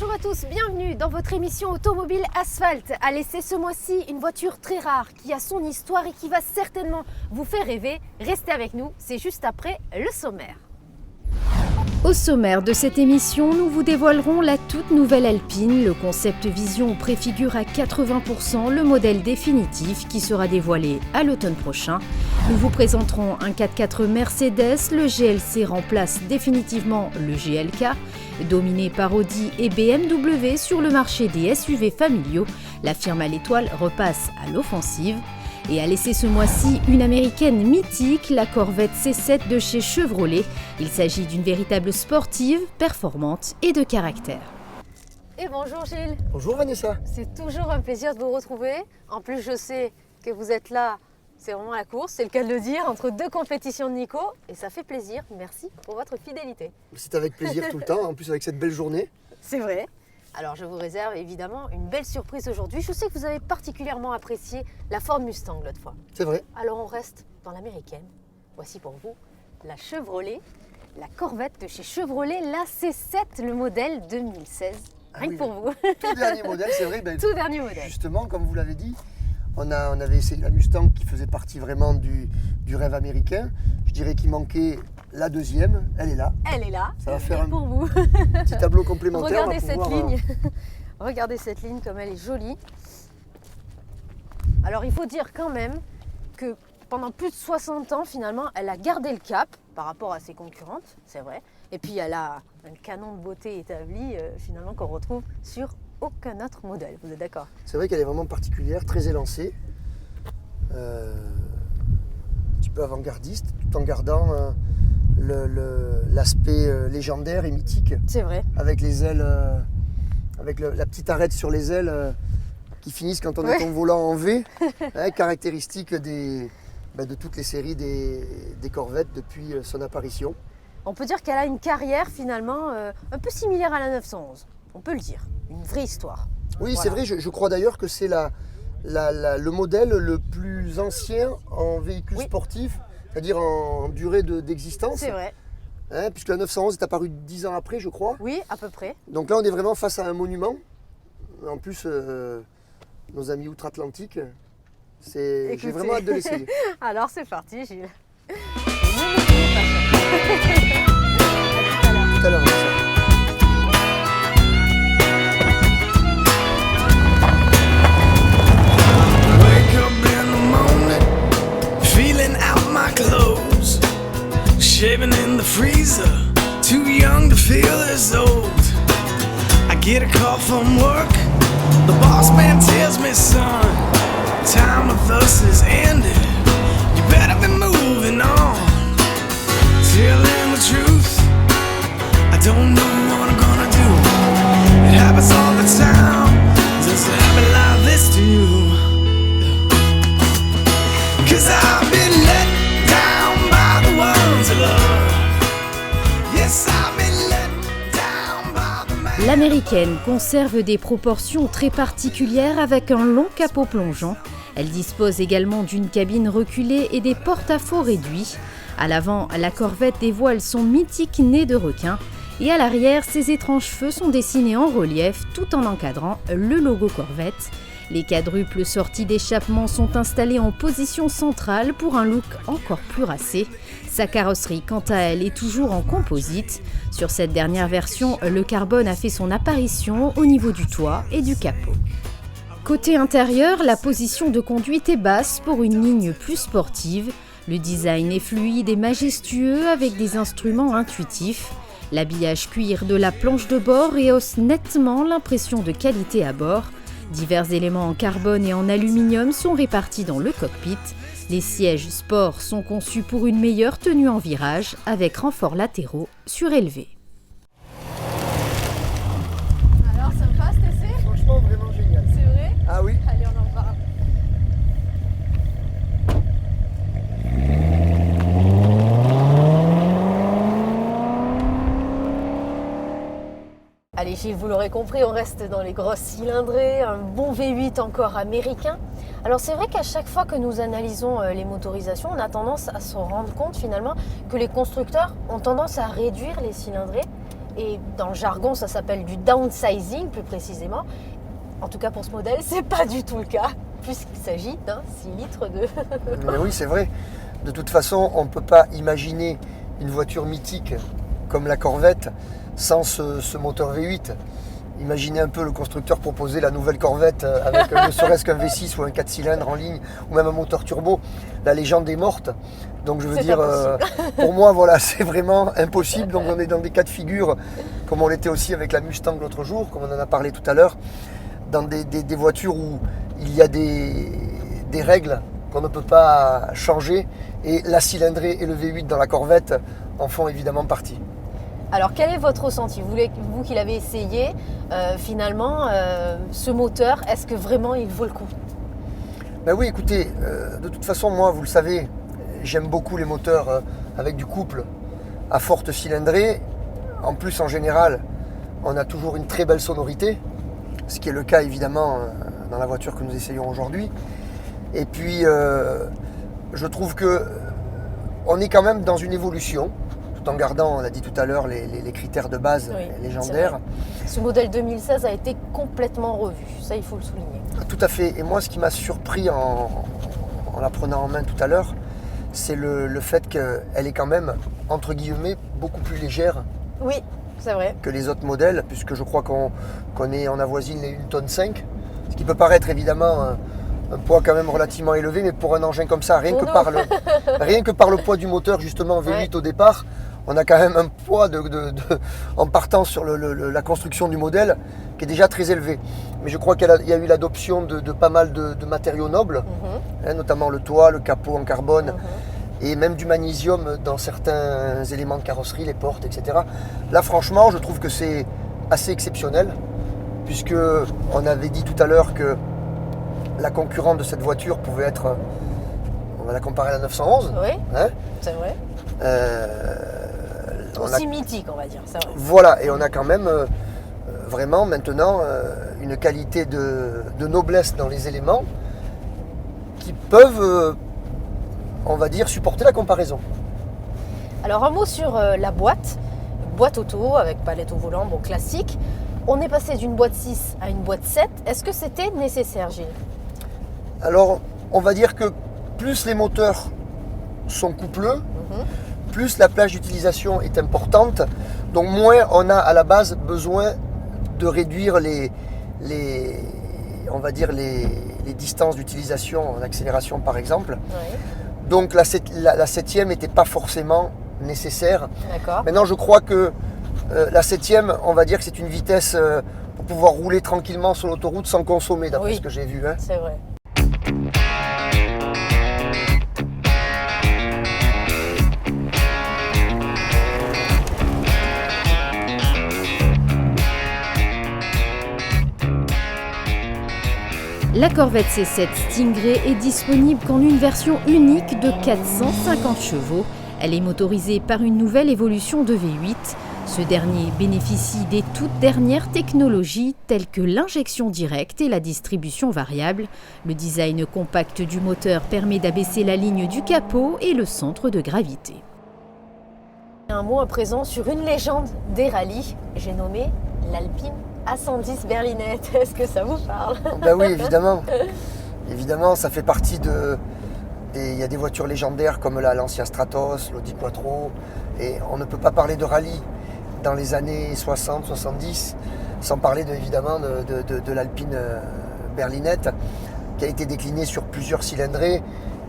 Bonjour à tous, bienvenue dans votre émission Automobile Asphalte. Allez, c'est ce mois-ci une voiture très rare qui a son histoire et qui va certainement vous faire rêver. Restez avec nous, c'est juste après le sommaire. Au sommaire de cette émission, nous vous dévoilerons la toute nouvelle Alpine. Le concept vision préfigure à 80% le modèle définitif qui sera dévoilé à l'automne prochain. Nous vous présenterons un 4x4 Mercedes. Le GLC remplace définitivement le GLK. Dominé par Audi et BMW sur le marché des SUV familiaux, la firme à l'étoile repasse à l'offensive. Et a laissé ce mois-ci une américaine mythique, la Corvette C7 de chez Chevrolet. Il s'agit d'une véritable sportive, performante et de caractère. Et bonjour Gilles. Bonjour Vanessa. C'est toujours un plaisir de vous retrouver. En plus, je sais que vous êtes là, c'est vraiment la course, c'est le cas de le dire, entre deux compétitions de Nico. Et ça fait plaisir, merci pour votre fidélité. C'est avec plaisir tout le temps, en plus avec cette belle journée. C'est vrai. Alors je vous réserve évidemment une belle surprise aujourd'hui. Je sais que vous avez particulièrement apprécié la Ford Mustang l'autre fois. C'est vrai. Alors on reste dans l'américaine. Voici pour vous la Chevrolet, la Corvette de chez Chevrolet, la C7, le modèle 2016. Rien que pour vous. Tout dernier modèle, c'est vrai. Tout dernier modèle. Justement, comme vous l'avez dit, on avait essayé la Mustang qui faisait partie vraiment du rêve américain. Je dirais qu'il manquait la deuxième, elle est là. Elle est là, ça va faire pour vous. Petit tableau complémentaire. Regardez cette ligne. Regardez cette ligne comme elle est jolie. Alors il faut dire quand même que pendant plus de 60 ans finalement elle a gardé le cap par rapport à ses concurrentes, c'est vrai. Et puis elle a un canon de beauté établi finalement qu'on retrouve sur aucun autre modèle, vous êtes d'accord? C'est vrai qu'elle est vraiment particulière, très élancée. Un petit peu avant-gardiste tout en gardant l'aspect légendaire et mythique. C'est vrai. Avec les ailes, avec la petite arête sur les ailes qui finissent quand on est au volant en V, hein, caractéristique de toutes les séries des Corvettes depuis son apparition. On peut dire qu'elle a une carrière finalement un peu similaire à la 911, on peut le dire, une vraie histoire. Oui, voilà. C'est vrai, je crois d'ailleurs que c'est le modèle le plus ancien en véhicule sportif, c'est-à-dire en durée d'existence. C'est vrai. Hein, puisque la 911 est apparue 10 ans après, je crois. Oui, à peu près. Donc là, on est vraiment face à un monument. En plus, nos amis outre-Atlantique, j'ai vraiment hâte de l'essayer. Alors c'est parti, Gilles. Tout à l'heure. Clothes, shaving in the freezer, too young to feel as old. I get a call from work, the boss man tells me, son, time with us has ended, you better be moving on. Telling the truth, I don't know what I'm gonna do. It happens all the time, does it happen like this to you? 'Cause I've been let down by the ones I love. Yes, I've been let down by the man. L'américaine conserve des proportions très particulières avec un long capot plongeant. Elle dispose également d'une cabine reculée et des porte-à-faux réduits. À l'avant, la Corvette dévoile son mythique nez de requin. Et à l'arrière, ses étranges feux sont dessinés en relief tout en encadrant le logo Corvette. Les quadruples sorties d'échappement sont installées en position centrale pour un look encore plus racé. Sa carrosserie, quant à elle, est toujours en composite. Sur cette dernière version, le carbone a fait son apparition au niveau du toit et du capot. Côté intérieur, la position de conduite est basse pour une ligne plus sportive. Le design est fluide et majestueux avec des instruments intuitifs. L'habillage cuir de la planche de bord rehausse nettement l'impression de qualité à bord. Divers éléments en carbone et en aluminium sont répartis dans le cockpit. Les sièges sport sont conçus pour une meilleure tenue en virage avec renforts latéraux surélevés. Alors, sympa cet essai ? Franchement, vraiment génial. C'est vrai ? Ah oui. Allez, on en parle. Allez Gilles, vous l'aurez compris, on reste dans les grosses cylindrées, un bon V8 encore américain. Alors c'est vrai qu'à chaque fois que nous analysons les motorisations, on a tendance à se rendre compte finalement que les constructeurs ont tendance à réduire les cylindrées et dans le jargon, ça s'appelle du downsizing plus précisément. En tout cas pour ce modèle, c'est pas du tout le cas, puisqu'il s'agit d'un 6 litres de... Mais oui, c'est vrai. De toute façon, on ne peut pas imaginer une voiture mythique comme la Corvette sans ce moteur V8. Imaginez un peu le constructeur proposer la nouvelle Corvette avec ne serait-ce qu'un V6 ou un 4 cylindres en ligne ou même un moteur turbo. La légende est morte. Donc je veux dire, pour moi, voilà, c'est vraiment impossible. Donc on est dans des cas de figure, comme on l'était aussi avec la Mustang l'autre jour, comme on en a parlé tout à l'heure, dans des voitures où il y a des règles qu'on ne peut pas changer. Et la cylindrée et le V8 dans la Corvette en font évidemment partie. Alors quel est votre ressenti? Vous qui l'avez essayé, finalement, ce moteur, est-ce que vraiment il vaut le coup? Ben oui, écoutez, de toute façon, moi, vous le savez, j'aime beaucoup les moteurs avec du couple à forte cylindrée. En plus, en général, on a toujours une très belle sonorité, ce qui est le cas évidemment dans la voiture que nous essayons aujourd'hui. Et puis, je trouve que on est quand même dans une évolution, tout en gardant, on l'a dit tout à l'heure, les critères de base légendaires. Ce modèle 2016 a été complètement revu, ça il faut le souligner. Tout à fait. Et moi, ce qui m'a surpris en la prenant en main tout à l'heure, c'est le fait qu'elle est quand même, entre guillemets, beaucoup plus légère. Oui, c'est vrai. Que les autres modèles, puisque je crois qu'on avoisine les 1,5 tonne, ce qui peut paraître évidemment un poids quand même relativement élevé, mais pour un engin comme ça, rien que par le poids du moteur, justement V8 au départ, on a quand même un poids en partant sur la construction du modèle qui est déjà très élevé. Mais je crois qu'il y a eu l'adoption de pas mal de matériaux nobles, notamment le toit, le capot en carbone, et même du magnésium dans certains éléments de carrosserie, les portes, etc. Là, franchement, je trouve que c'est assez exceptionnel, puisque on avait dit tout à l'heure que la concurrente de cette voiture pouvait être, on va la comparer à la 911. Oui, c'est vrai. Aussi mythique, on va dire, c'est vrai. Voilà, et on a quand même vraiment maintenant une qualité de noblesse dans les éléments qui peuvent, on va dire, supporter la comparaison. Alors un mot sur la boîte auto avec palette au volant, bon classique. On est passé d'une boîte 6 à une boîte 7. Est-ce que c'était nécessaire, Gilles? Alors, on va dire que plus les moteurs sont coupleux, plus la plage d'utilisation est importante, donc moins on a à la base besoin de réduire les distances d'utilisation en accélération par exemple. Donc la 7e n'était pas forcément nécessaire. D'accord. Maintenant je crois que la 7e, on va dire que c'est une vitesse pour pouvoir rouler tranquillement sur l'autoroute sans consommer, d'après ce que j'ai vu. C'est vrai. La Corvette C7 Stingray est disponible qu'en une version unique de 450 chevaux. Elle est motorisée par une nouvelle évolution de V8. Ce dernier bénéficie des toutes dernières technologies telles que l'injection directe et la distribution variable. Le design compact du moteur permet d'abaisser la ligne du capot et le centre de gravité. Un mot à présent sur une légende des rallyes, j'ai nommé l'Alpine A110 berlinette. Est-ce que ça vous parle? Ben oui, évidemment. Évidemment, ça fait partie il y a des voitures légendaires comme l'ancien Stratos, l'Audi Quattro, et on ne peut pas parler de rallye dans les années 60-70 sans parler évidemment de l'Alpine berlinette qui a été déclinée sur plusieurs cylindrées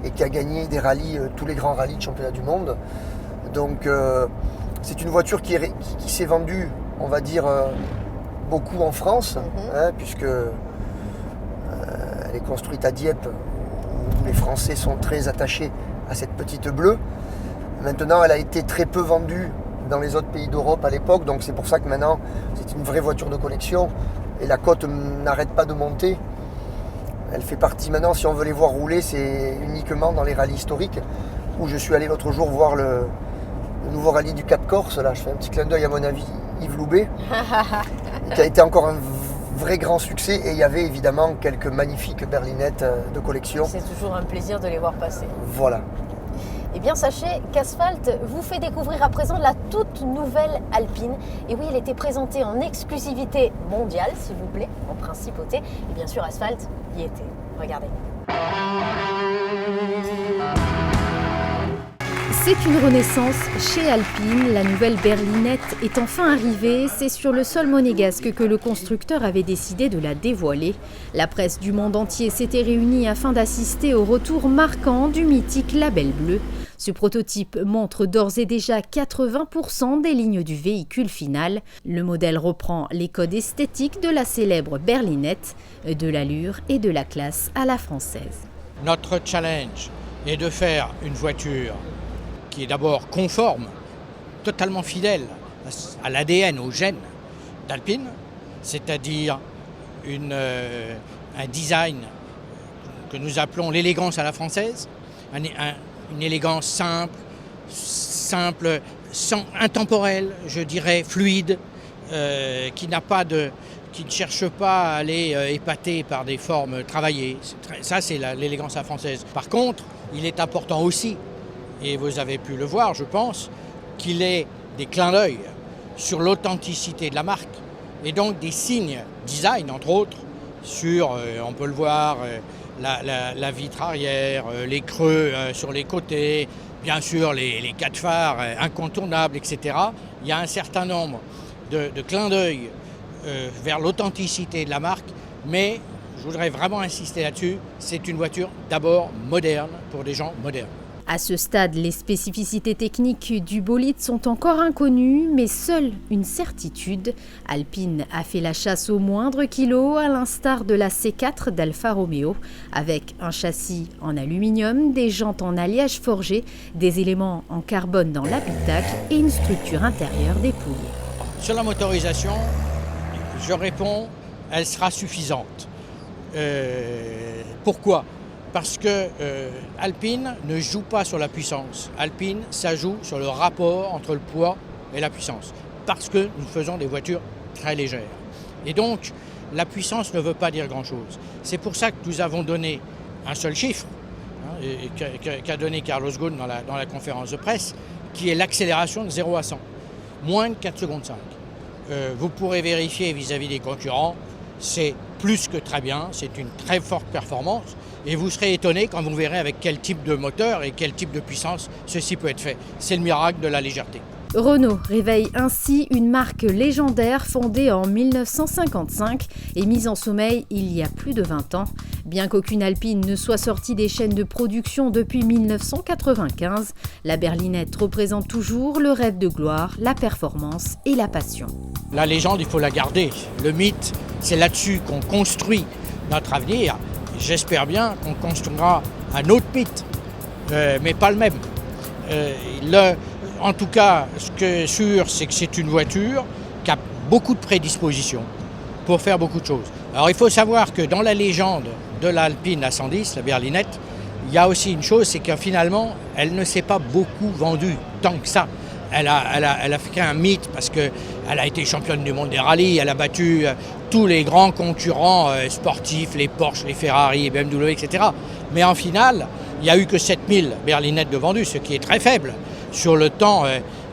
et qui a gagné des rallyes, tous les grands rallyes de championnat du monde. Donc c'est une voiture qui s'est vendue, on va dire, beaucoup en France, puisque elle est construite à Dieppe, où les Français sont très attachés à cette petite bleue. Maintenant, elle a été très peu vendue dans les autres pays d'Europe à l'époque, donc c'est pour ça que maintenant, c'est une vraie voiture de collection et la cote n'arrête pas de monter. Elle fait partie maintenant, si on veut les voir rouler, c'est uniquement dans les rallyes historiques, où je suis allé l'autre jour voir le nouveau rallye du Cap Corse. Là, je fais un petit clin d'œil à mon ami Yves Loubet, qui a été encore un vrai grand succès, et il y avait évidemment quelques magnifiques berlinettes de collection. C'est toujours un plaisir de les voir passer. Voilà. Eh bien, sachez qu'Asphalt vous fait découvrir à présent la toute nouvelle Alpine. Et oui, elle était présentée en exclusivité mondiale, s'il vous plaît, en principauté. Et bien sûr, Asphalt y était. Regardez. C'est une renaissance chez Alpine. La nouvelle berlinette est enfin arrivée. C'est sur le sol monégasque que le constructeur avait décidé de la dévoiler. La presse du monde entier s'était réunie afin d'assister au retour marquant du mythique label bleu. Ce prototype montre d'ores et déjà 80% des lignes du véhicule final. Le modèle reprend les codes esthétiques de la célèbre berlinette, de l'allure et de la classe à la française. Notre challenge est de faire une voiture qui est d'abord conforme, totalement fidèle à l'ADN, au gène d'Alpine, c'est-à-dire un design que nous appelons l'élégance à la française, une élégance simple, intemporelle, je dirais fluide, qui ne cherche pas à aller épater par des formes travaillées. Ça, c'est l'élégance à la française. Par contre, il est important aussi, et vous avez pu le voir, je pense, qu'il ait des clins d'œil sur l'authenticité de la marque et donc des signes design, entre autres, sur, on peut le voir, la vitre arrière, les creux sur les côtés, bien sûr les 4 phares incontournables, etc. Il y a un certain nombre de clins d'œil vers l'authenticité de la marque, mais je voudrais vraiment insister là-dessus, c'est une voiture d'abord moderne pour des gens modernes. À ce stade, les spécificités techniques du bolide sont encore inconnues, mais seule une certitude. Alpine a fait la chasse au moindre kilo, à l'instar de la C4 d'Alfa Romeo, avec un châssis en aluminium, des jantes en alliage forgé, des éléments en carbone dans l'habitacle et une structure intérieure dépouillée. Sur la motorisation, je réponds, elle sera suffisante. Pourquoi ? Parce que Alpine ne joue pas sur la puissance. Alpine, ça joue sur le rapport entre le poids et la puissance. Parce que nous faisons des voitures très légères. Et donc, la puissance ne veut pas dire grand-chose. C'est pour ça que nous avons donné un seul chiffre, qu'a donné Carlos Ghosn dans la conférence de presse, qui est l'accélération de 0 à 100. Moins de 4 secondes 5. Vous pourrez vérifier vis-à-vis des concurrents, c'est plus que très bien, c'est une très forte performance. Et vous serez étonné quand vous verrez avec quel type de moteur et quel type de puissance ceci peut être fait. C'est le miracle de la légèreté. Renault réveille ainsi une marque légendaire fondée en 1955 et mise en sommeil il y a plus de 20 ans. Bien qu'aucune Alpine ne soit sortie des chaînes de production depuis 1995, la berlinette représente toujours le rêve de gloire, la performance et la passion. La légende, il faut la garder. Le mythe, c'est là-dessus qu'on construit notre avenir. J'espère bien qu'on construira un autre mythe, mais pas le même. En tout cas, ce qui est sûr, c'est que c'est une voiture qui a beaucoup de prédispositions pour faire beaucoup de choses. Alors il faut savoir que dans la légende de l'Alpine A110, la berlinette, il y a aussi une chose, c'est que finalement, elle ne s'est pas beaucoup vendue tant que ça. Elle a fait un mythe parce qu'elle a été championne du monde des rallyes, elle a battu tous les grands concurrents sportifs, les Porsche, les Ferrari, les BMW, etc. Mais en finale, il n'y a eu que 7000 berlinettes de vendues, ce qui est très faible sur le temps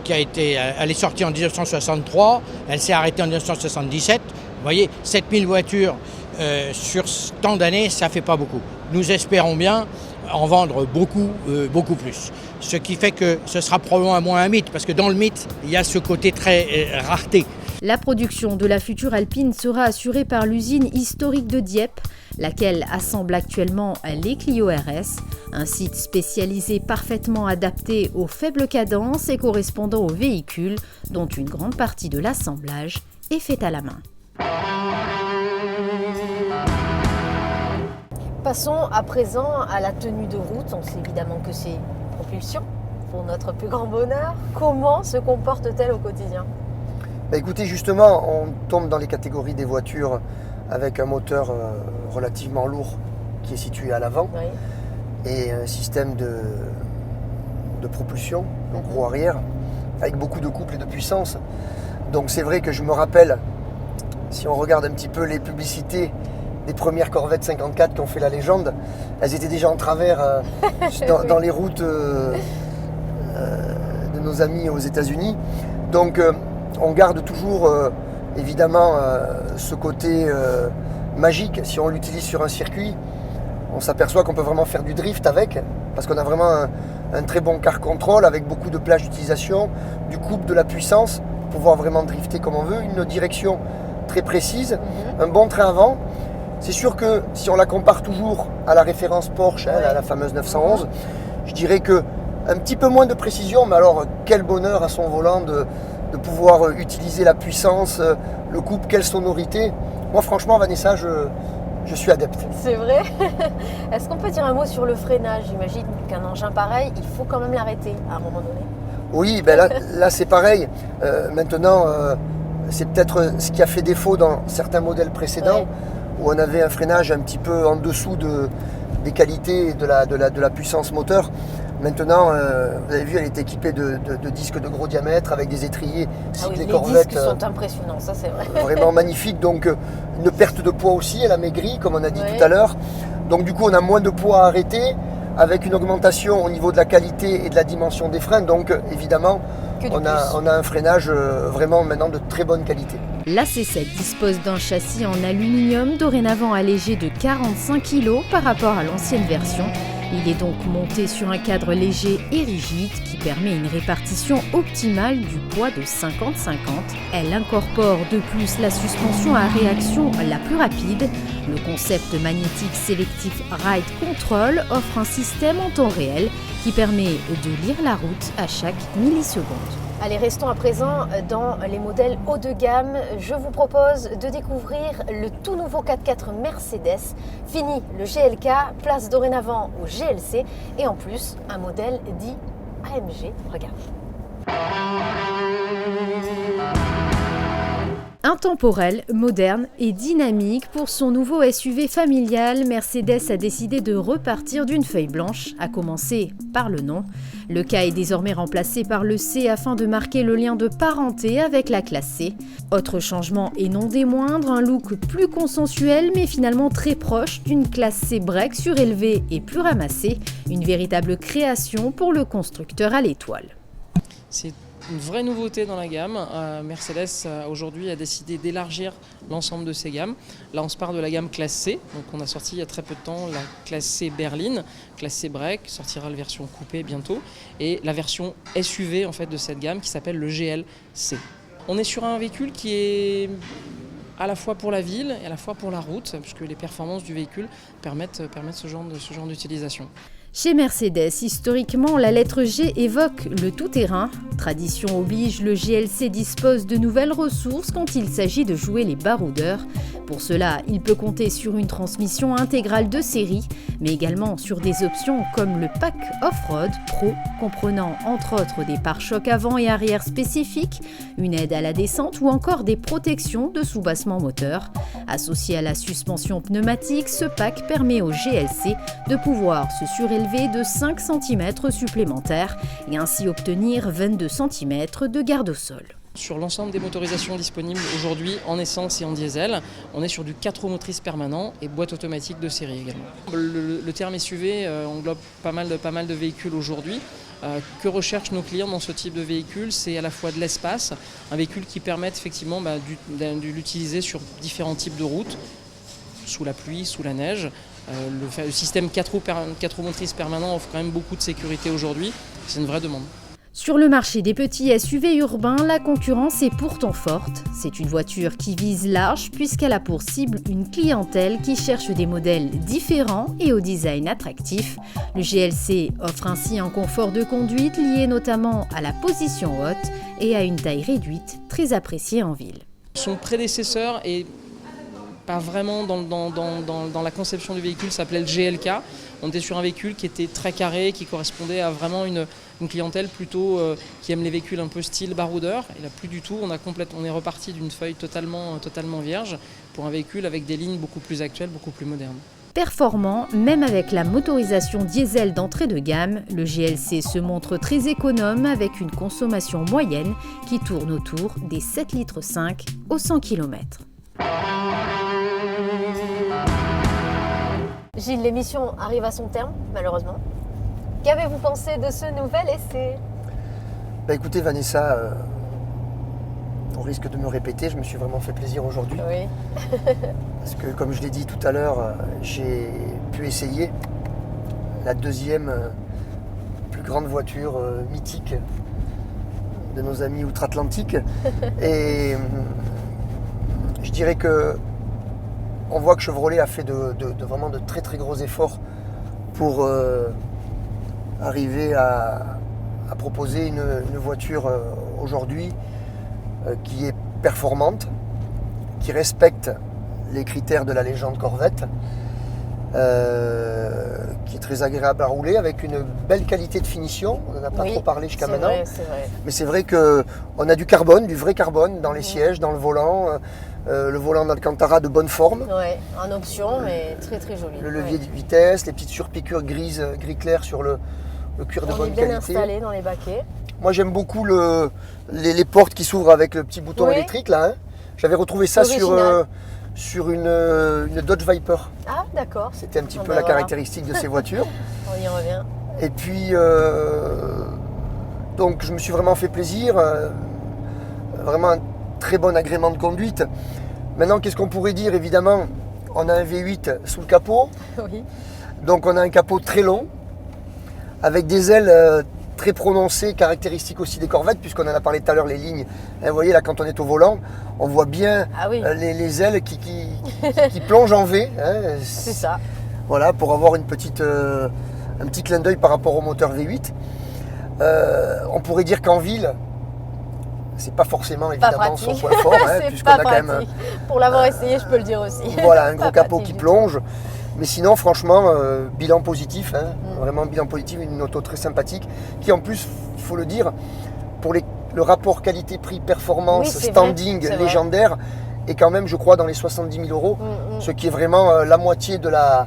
qui a été... Elle est sortie en 1963, elle s'est arrêtée en 1977. Vous voyez, 7000 voitures sur tant d'années, ça ne fait pas beaucoup. Nous espérons bien en vendre beaucoup plus. Ce qui fait que ce sera probablement moins un mythe, parce que dans le mythe, il y a ce côté très rareté. La production de la future Alpine sera assurée par l'usine historique de Dieppe, laquelle assemble actuellement les Clio RS, un site spécialisé parfaitement adapté aux faibles cadences et correspondant aux véhicules, dont une grande partie de l'assemblage est faite à la main. Passons à présent à la tenue de route. On sait évidemment que c'est propulsion pour notre plus grand bonheur. Comment se comporte-t-elle au quotidien ? Écoutez, justement, on tombe dans les catégories des voitures avec un moteur relativement lourd qui est situé à l'avant, Oui. et un système de propulsion, donc roue arrière, avec beaucoup de couple et de puissance. Donc c'est vrai que je me rappelle, si on regarde un petit peu les publicités des premières Corvette 54 qui ont fait la légende, elles étaient déjà en travers dans les routes de nos amis aux États-Unis. Donc on garde toujours évidemment ce côté magique. Si on l'utilise sur un circuit, on s'aperçoit qu'on peut vraiment faire du drift avec, parce qu'on a vraiment un très bon car control avec beaucoup de plages d'utilisation, du couple, de la puissance, pour pouvoir vraiment drifter comme on veut, une direction très précise, un bon train avant. C'est sûr que si on la compare toujours à la référence Porsche, la fameuse 911, je dirais que un petit peu moins de précision, mais alors quel bonheur à son volant de pouvoir utiliser la puissance, le couple, quelle sonorité. Moi franchement Vanessa, je suis adepte. C'est vrai. Est-ce qu'on peut dire un mot sur le freinage? J'imagine qu'un engin pareil, il faut quand même l'arrêter à un moment donné. Oui, là c'est pareil. Maintenant, c'est peut-être ce qui a fait défaut dans certains modèles précédents, où on avait un freinage un petit peu en dessous des qualités de la puissance moteur. Maintenant, vous avez vu, elle est équipée de disques de gros diamètre avec des étriers cycles les Corvette. disques sont impressionnants, ça c'est vrai. Vraiment magnifique. Donc une perte de poids aussi, elle a maigri comme on a dit tout à l'heure. Donc du coup on a moins de poids à arrêter, avec une augmentation au niveau de la qualité et de la dimension des freins. Donc évidemment on a un freinage vraiment maintenant de très bonne qualité. La C7 dispose d'un châssis en aluminium dorénavant allégé de 45 kg par rapport à l'ancienne version. Il est donc monté sur un cadre léger et rigide qui permet une répartition optimale du poids de 50-50. Elle incorpore de plus la suspension à réaction la plus rapide. Le concept magnétique sélectif Ride Control offre un système en temps réel qui permet de lire la route à chaque milliseconde. Allez, restons à présent dans les modèles haut de gamme. Je vous propose de découvrir le tout nouveau 4x4 Mercedes. Fini le GLK, place dorénavant au GLC et en plus un modèle dit AMG. Regarde. Intemporel, moderne et dynamique, pour son nouveau SUV familial, Mercedes a décidé de repartir d'une feuille blanche, à commencer par le nom. Le K est désormais remplacé par le C afin de marquer le lien de parenté avec la classe C. Autre changement et non des moindres, un look plus consensuel mais finalement très proche d'une classe C break surélevée et plus ramassée, une véritable création pour le constructeur à l'étoile. C'est une vraie nouveauté dans la gamme. Mercedes aujourd'hui a décidé d'élargir l'ensemble de ses gammes. Là on se part de la gamme classe C, donc on a sorti il y a très peu de temps la classe C berline, classe C break, sortira la version coupée bientôt, et la version SUV en fait de cette gamme qui s'appelle le GLC. On est sur un véhicule qui est à la fois pour la ville et à la fois pour la route, puisque les performances du véhicule permettent ce genre d'utilisation. Chez Mercedes, historiquement, la lettre G évoque le tout-terrain. Tradition oblige, le GLC dispose de nouvelles ressources quand il s'agit de jouer les baroudeurs. Pour cela, il peut compter sur une transmission intégrale de série, mais également sur des options comme le pack Off-Road Pro, comprenant entre autres des pare-chocs avant et arrière spécifiques, une aide à la descente ou encore des protections de soubassement moteur. Associé à la suspension pneumatique, ce pack permet au GLC de pouvoir se surélever de 5 cm supplémentaires et ainsi obtenir 22 cm de garde au sol. Sur l'ensemble des motorisations disponibles aujourd'hui en essence et en diesel, on est sur du 4 roues motrices permanent et boîte automatique de série également. Le terme SUV englobe pas mal de véhicules aujourd'hui. Que recherchent nos clients dans ce type de véhicule? C'est à la fois de l'espace, un véhicule qui permette effectivement de l'utiliser sur différents types de routes, sous la pluie, sous la neige. Le système 4 roues motrices permanent offre quand même beaucoup de sécurité aujourd'hui, c'est une vraie demande. Sur le marché des petits SUV urbains, la concurrence est pourtant forte. C'est une voiture qui vise large puisqu'elle a pour cible une clientèle qui cherche des modèles différents et au design attractif. Le GLC offre ainsi un confort de conduite lié notamment à la position haute et à une taille réduite, très appréciée en ville. Son prédécesseur est pas vraiment dans la conception du véhicule, ça s'appelait le GLK. On était sur un véhicule qui était très carré, qui correspondait à vraiment une clientèle plutôt qui aime les véhicules un peu style baroudeur. Et là, plus du tout, on est reparti d'une feuille totalement vierge pour un véhicule avec des lignes beaucoup plus actuelles, beaucoup plus modernes. Performant, même avec la motorisation diesel d'entrée de gamme, le GLC se montre très économe avec une consommation moyenne qui tourne autour des 7,5 litres au 100 km. Gilles, l'émission arrive à son terme, malheureusement. Qu'avez-vous pensé de ce nouvel essai? Bah écoutez Vanessa, au risque de me répéter, je me suis vraiment fait plaisir aujourd'hui. Oui. Parce que comme je l'ai dit tout à l'heure, j'ai pu essayer la deuxième plus grande voiture mythique de nos amis outre-Atlantique. Et je dirais que on voit que Chevrolet a fait vraiment de très très gros efforts pour arriver à proposer une voiture aujourd'hui qui est performante, qui respecte les critères de la légende Corvette, qui est très agréable à rouler, avec une belle qualité de finition. On n'en a pas trop parlé jusqu'à maintenant. C'est vrai. Mais c'est vrai qu'on a du carbone, du vrai carbone dans les sièges, dans le volant. Le volant d'Alcantara de bonne forme. Ouais, en option, mais très très joli. Le levier de vitesse, les petites surpiqûres gris clair sur le cuir de bonne qualité. On est bien installé dans les baquets. Moi j'aime beaucoup les portes qui s'ouvrent avec le petit bouton électrique là. Hein. J'avais retrouvé ça sur une Dodge Viper. Ah d'accord. C'était un petit peu la caractéristique de ces voitures. On y revient. Et puis donc je me suis vraiment fait plaisir. Vraiment un très bon agrément de conduite. Maintenant qu'est-ce qu'on pourrait dire? Évidemment on a un V8 sous le capot. Oui. Donc on a un capot très long avec des ailes très prononcées, caractéristiques aussi des Corvettes, puisqu'on en a parlé tout à l'heure, les lignes. Hein, vous voyez là, quand on est au volant, on voit bien les ailes qui plongent en V. Hein, c'est ça. Voilà, pour avoir un petit clin d'œil par rapport au moteur V8. On pourrait dire qu'en ville, c'est pas forcément évidemment son point fort, hein, puisqu'on a quand même. Pour l'avoir essayé, je peux le dire aussi. Voilà, un gros capot qui plonge. Mais sinon, franchement, bilan positif, hein, vraiment bilan positif, une auto très sympathique, qui en plus, il faut le dire, pour le rapport qualité-prix-performance, standing légendaire, est quand même, je crois, dans les 70 000 €, ce qui est vraiment la moitié de la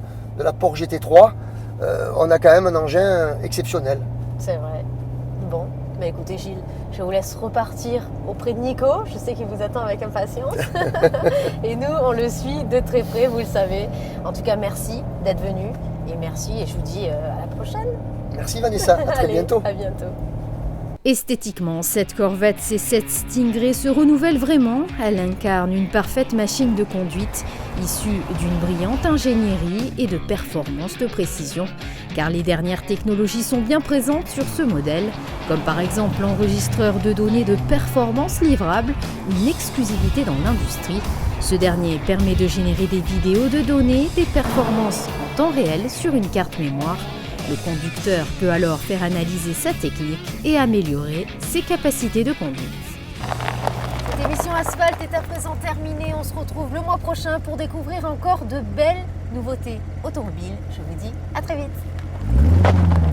Porsche GT3. On a quand même un engin exceptionnel. C'est vrai. Bon, bah écoutez Gilles, je vous laisse repartir auprès de Nico. Je sais qu'il vous attend avec impatience. Et nous, on le suit de très près, vous le savez. En tout cas, merci d'être venu. Et merci, et je vous dis à la prochaine. Merci Vanessa, à très bientôt. À bientôt. Esthétiquement, cette Corvette C7 Stingray se renouvelle vraiment. Elle incarne une parfaite machine de conduite, issue d'une brillante ingénierie et de performances de précision. Car les dernières technologies sont bien présentes sur ce modèle, comme par exemple l'enregistreur de données de performance livrable, une exclusivité dans l'industrie. Ce dernier permet de générer des vidéos de données, des performances en temps réel sur une carte mémoire. Le conducteur peut alors faire analyser sa technique et améliorer ses capacités de conduite. Cette émission Asphalte est à présent terminée. On se retrouve le mois prochain pour découvrir encore de belles nouveautés automobiles. Je vous dis à très vite.